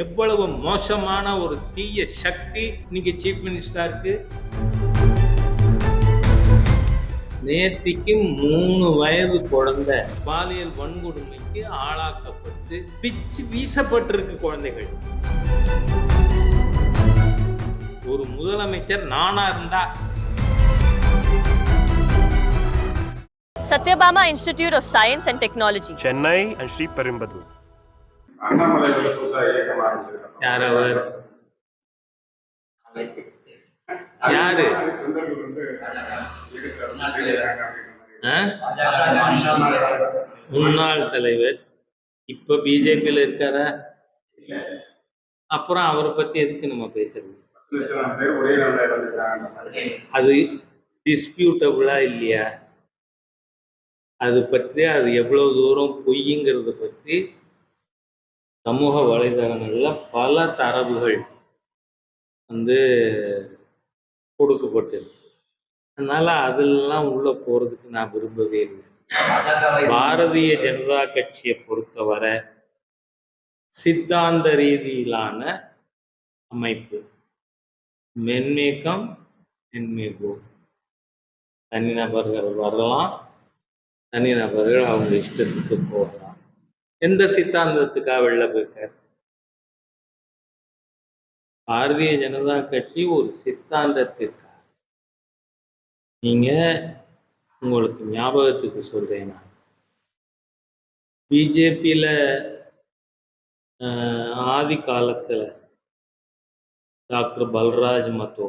எவ்வளவு மோசமான ஒரு தீய சக்தி இன்னைக்கு சீஃப் மினிஸ்டரா இருக்கு. நேத்திக்கு 3 வயது குழந்தை பாலியல் வன்கொடுமைக்கு ஆளாக்கப்பட்டு பிச்சு வீசப்பட்டிருக்கு குழந்தைகள். ஒரு முதலமைச்சர் நானா இருந்தா Satyabama Institute of Science and Technology, Chennai and Sri Perumbudur. யார் அவர்? யாரு? முன்னாள் தலைவர். இப்ப பிஜேபியில இருக்காரா? அப்புறம் அவரை பத்தி எதுக்கு நம்ம பேசுறது? அது டிஸ்பியூட்டபிளா இல்லையா? அது பற்றி அது எவ்வளவு தூரம் பொய்ங்கிறத பற்றி சமூக வலைதளங்கள்ல பல தரவுகள் கொடுக்கப்பட்டிருக்கு. அதனால அதெல்லாம் உள்ள போறதுக்கு நான் விரும்பவே இல்லை. பாரதிய ஜனதா கட்சியை பொறுத்தவரை சித்தாந்த ரீதியிலான அமைப்பு. மென்மேக்கம் மென்மேகோ. தனிநபர்கள் வரலாம், தனிநபர்கள் அவங்க இஷ்டத்துக்கு போகலாம். எந்த சித்தாந்தத்துக்காக வெளில போயிருக்காரு? பாரதிய ஜனதா கட்சி ஒரு சித்தாந்தத்திற்காக. நீங்க உங்களுக்கு ஞாபகத்துக்கு சொல்றேன், நான் பிஜேபியில ஆதி காலத்துல டாக்டர் பல்ராஜ் மத்தோ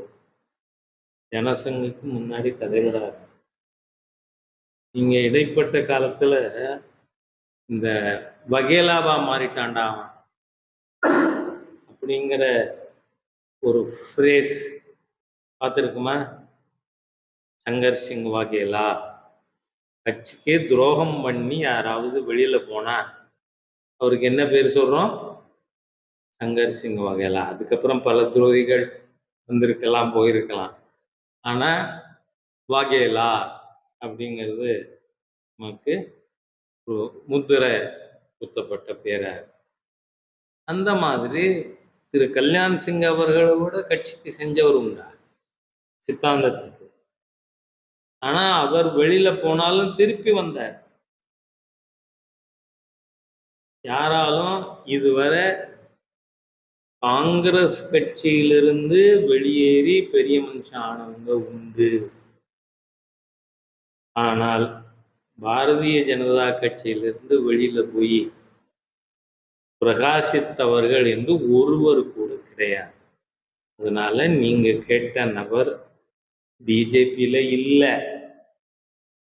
ஜனசங்கத்துக்கு முன்னாடி தலைவராக. நீங்க இடைப்பட்ட காலத்துல இந்த வகேலாவா மாறிட்டாண்டா அப்படிங்கிற ஒரு ஃப்ரேஸ் பார்த்துருக்குமா? சங்கர் சிங் வகேலா. கட்சிக்கே துரோகம் பண்ணி யாராவது வெளியில போனா அவருக்கு என்ன பேர் சொல்றோம்? சங்கர் சிங் வகேலா. அதுக்கப்புறம் பல துரோகிகள் வந்திருக்கலாம், போயிருக்கலாம். ஆனா வகேலா அப்படிங்கிறது நமக்கு ஒரு முத்திரை குத்தப்பட்ட பேரா. அந்த மாதிரி திரு கல்யாண் சிங் அவர்களை விட கட்சிக்கு செஞ்சவர் உண்டா சித்தாந்தத்துக்கு? ஆனா அவர் வெளியில போனாலும் திருப்பி வந்தார். யாராலும் இதுவரை காங்கிரஸ் கட்சியிலிருந்து வெளியேறி பெரிய மனுஷன் ஆனவங்க உண்டு. ஆனால் பாரதிய ஜனதா கட்சியிலிருந்து வெளியில போய் பிரகாசித்தவர்கள் என்று ஒருவர் கூட கிடையாது. அதனால நீங்க கேட்ட நபர் பிஜேபியில இல்லை.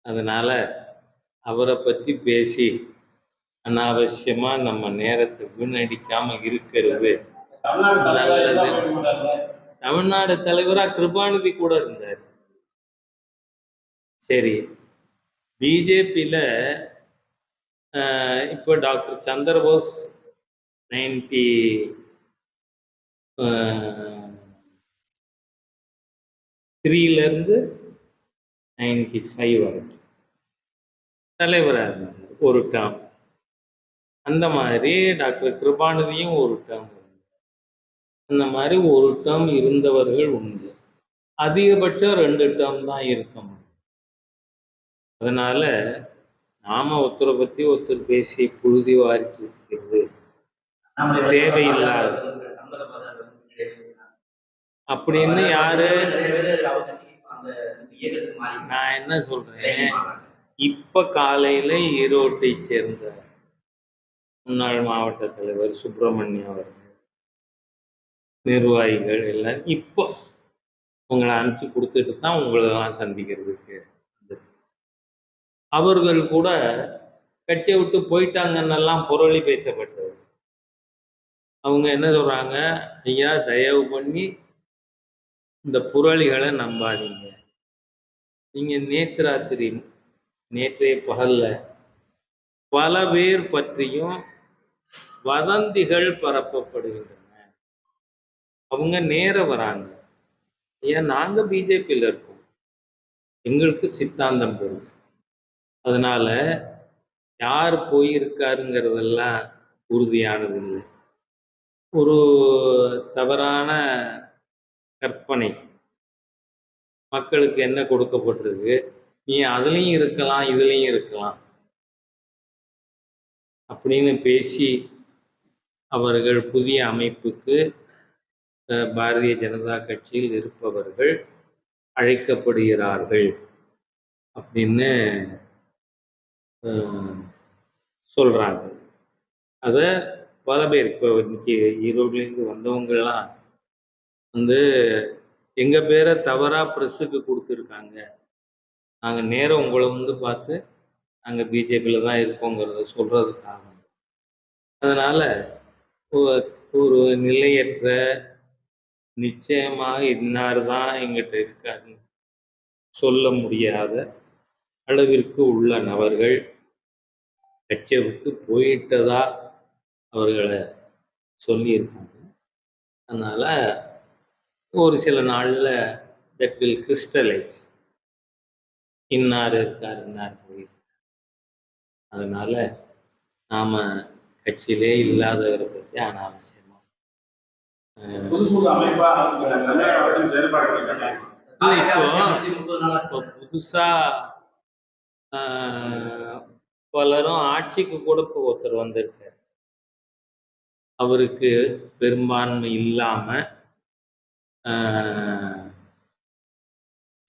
அதனால அவரை பத்தி பேசி அனாவசியமா நம்ம நேரத்தை வீணடிக்காம இருக்கிறது நல்லது. தமிழ்நாடு தலைவரா கிருபாநிதி கூட இருந்தார். சரி, பிஜேபியில இப்போ டாக்டர் சந்திரபோஸ் 93 95 வரைக்கும் தலைவராக இருந்தார் ஒரு டேர்ம். அந்த மாதிரி டாக்டர் கிருபாநிதியும் ஒரு டேர்ம். அந்த மாதிரி ஒரு டேர்ம் இருந்தவர்கள் உண்டு. அதிகபட்சம் 2 டேர்ம் தான் இருக்க முடியும். அதனால நாம ஒருத்தரை பத்தி ஒருத்தர் பேசி புழுதி வாரி தூக்கிறது தேவையில்லாது. அப்படின்னு யாரு? நான் என்ன சொல்றேன், இப்ப காலையில ஈரோட்டை சேர்ந்த முன்னாள் மாவட்ட தலைவர் சுப்பிரமணியம் அவர்கள், நிர்வாகிகள் எல்லாம் இப்போ உங்களை அனுப்பிச்சு கொடுத்துட்டு தான் உங்களெல்லாம் சந்திக்கிறதுக்கு. அவர்கள் கூட கட்சியை விட்டு போயிட்டாங்கன்னெல்லாம் புரளி பேசப்பட்டது. அவங்க என்ன சொல்றாங்க? ஐயா, தயவு பண்ணி இந்த புரளிகளை நம்பாதீங்க. நீங்க நேற்றைய பகல்ல பல பேர் பற்றியும் வதந்திகள் பரப்பப்படுகின்றன. அவங்க நேர வராங்க. ஐயா, நாங்க பிஜேபியில இருக்கோம், எங்களுக்கு சித்தாந்தம் பெருசு. அதனால யார் போயிருக்காருங்கிறதெல்லாம் உறுதியானது இல்லை. ஒரு தவறான கற்பனை மக்களுக்கு என்ன கொடுக்கப்பட்டிருக்கு, நீ அதுலயும் இருக்கலாம் இதுலயும் இருக்கலாம் அப்படின்னு பேசி அவர்கள் புதிய அமைப்புக்கு பாரதிய ஜனதா கட்சியில் இருப்பவர்கள் அழைக்கப்படுகிறார்கள் அப்படின்னு சொல்றாங்க. அத பல பேர் இப்போ இன்னைக்கு ஈரோட்லேருந்து வந்தவங்கெல்லாம் வந்து எங்க பேரை தவறா ப்ரெஸ்ஸுக்கு கொடுத்துருக்காங்க, நாங்க நேரா உங்களை வந்து பார்த்து நாங்க பிஜேபியில் தான் இருக்கோங்கிறத சொல்றதுக்காக. அதனால ஒரு நிலையற்ற நிச்சயமாக இன்னார் தான் எங்கிட்ட இருக்காருன்னு சொல்ல முடியாத அளவிற்கு உள்ள நபர்கள் கட்சியை விட்டு போயிட்டதா அவர்களை சொல்லியிருக்காங்க. அதனால ஒரு சில நாள்ல தட் வில் கிறிஸ்டலைஸ், இன்னார் இருக்கார் இன்னார் போயிருக்கார். அதனால நாம கட்சியிலே இல்லாதவரை பற்றி அனாவசியமா இப்போ புதுசா பலரும் ஆட்சிக்கு கூட இப்போ ஒருத்தர் வந்திருக்கார். அவருக்கு பெரும்பான்மை இல்லாம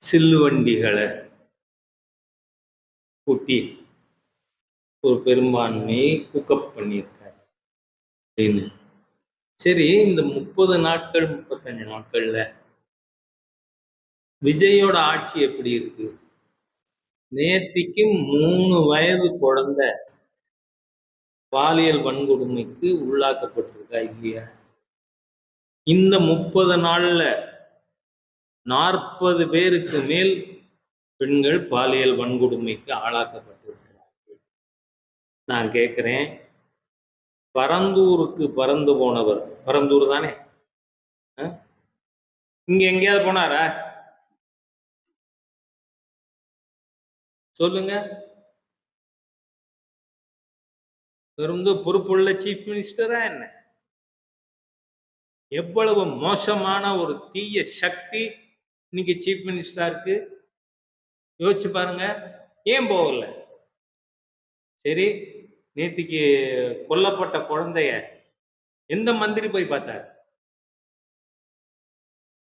சில்லு வண்டிகளை கூட்டி ஒரு பெரும்பான்மையை குக்கப் பண்ணியிருக்கார் அப்படின்னு. சரி, இந்த 30 நாட்கள் 35 நாட்கள்ல விஜயோட ஆட்சி எப்படி இருக்கு? நேத்திக்கு 3 வயது குழந்தை பாலியல் வன்கொடுமைக்கு உள்ளாக்கப்பட்டிருக்கா இல்லையா? இந்த 30 நாள்ல 40 பேருக்கு மேல் பெண்கள் பாலியல் வன்கொடுமைக்கு ஆளாக்கப்பட்டிருக்கிறார்கள். நான் கேட்கிறேன், பரந்தூருக்கு பறந்து போனவர், பரந்தூர் தானே, இங்க எங்கேயாவது போனாரா சொல்லுங்க? பெருந்தூர் பொறுப்புள்ள சீஃப் மினிஸ்டரா என்ன? எவ்வளவு மோசமான ஒரு தீய சக்தி இன்னைக்கு சீஃப் மினிஸ்டரா இருக்கு யோசிச்சு பாருங்க. ஏன் போகல? சரி, நேத்திக்கு கொல்லப்பட்ட குழந்தைய எந்த மந்திரி போய் பார்த்தார்?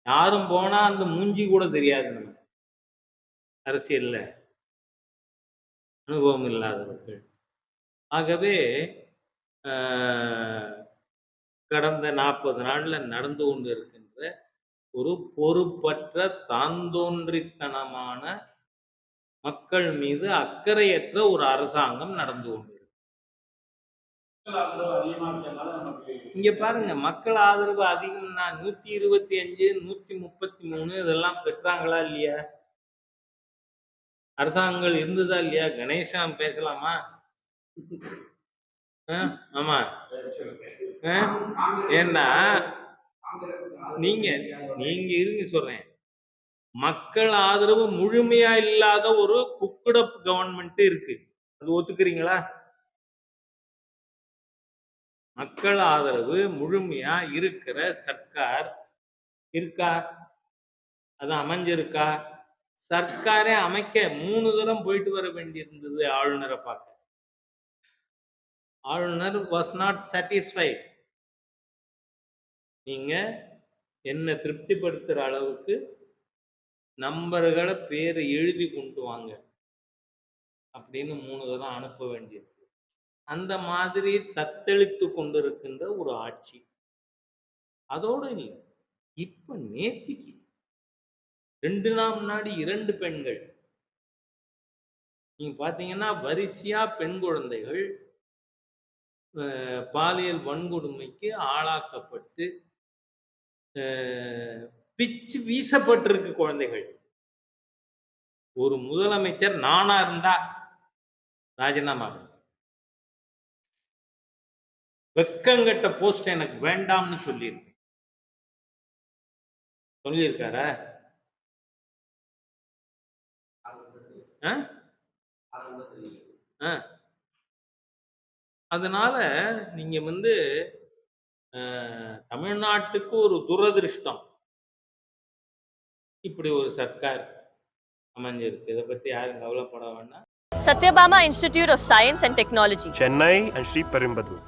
யாரும் போனா அந்த மூஞ்சி கூட தெரியாது. நம்ம அரசியல்ல அனுபவம் இல்லாதவர்கள். ஆகவே கடந்த 40 நாள்ல நடந்து கொண்டு இருக்கின்ற ஒரு பொறுப்பற்ற தாந்தோன்றித்தனமான மக்கள் மீது அக்கறையற்ற ஒரு அரசாங்கம் நடந்து கொண்டு. இங்க பாருங்க, மக்கள் ஆதரவு அதிகம்னா 125 133 இதெல்லாம் பெற்றாங்களா இல்லையா? அரசாங்கங்கள் இருந்ததா இல்லையா? கணேசன் பேசலாமா? ஆமா. ஏன்னா நீங்க இருங்க சொல்றேன், மக்கள் ஆதரவு முழுமையா இல்லாத ஒரு குக்குடப் கவர்மெண்ட் இருக்கு, அது ஒத்துக்கிறீங்களா? மக்கள் ஆதரவு முழுமையா இருக்கிற சர்க்கார் இருக்கா? அது அமைஞ்சிருக்கா? சர்க்காரே அமைக்க 3 தரம் போயிட்டு வர வேண்டியிருந்தது ஆளுநரை பார்க்க. ஆளுநர் வாஸ் நாட் சாட்டிஸ்ஃபைட். நீங்க என்ன திருப்திப்படுத்துற அளவுக்கு நம்பர்களை பேரை எழுதி கொண்டு வாங்க அப்படின்னு 3 தரம் அனுப்ப வேண்டியிருக்கு. அந்த மாதிரி தத்தளித்து கொண்டிருக்கின்ற ஒரு ஆட்சி. அதோடு இல்லை, இப்ப நேத்திக்கு 2 நாள் முன்னாடி 2 பெண்கள் நீங்க பாத்தீங்கன்னா வரிசையா பெண் குழந்தைகள் பாலியல் வன்கொடுமைக்கு ஆளாக்கப்பட்டு பிச்சு வீசப்பட்டிருக்கு குழந்தைகள். ஒரு முதலமைச்சர் நானா இருந்தா ராஜினாமா பண்ண, வெக்கங்கட்ட போஸ்ட் எனக்கு வேண்டாம்னு சொல்லியிருக்காரா? அதனால நீங்க தமிழ்நாட்டுக்கு ஒரு துரதிருஷ்டம். இப்படி ஒரு சர்க்கார் அமைஞ்சிருக்கு. இத பத்தி யாரும் கவலைப்பட வேண்டாம். Satyabama Institute of Science and Technology. Chennai and Sri Perumbadur.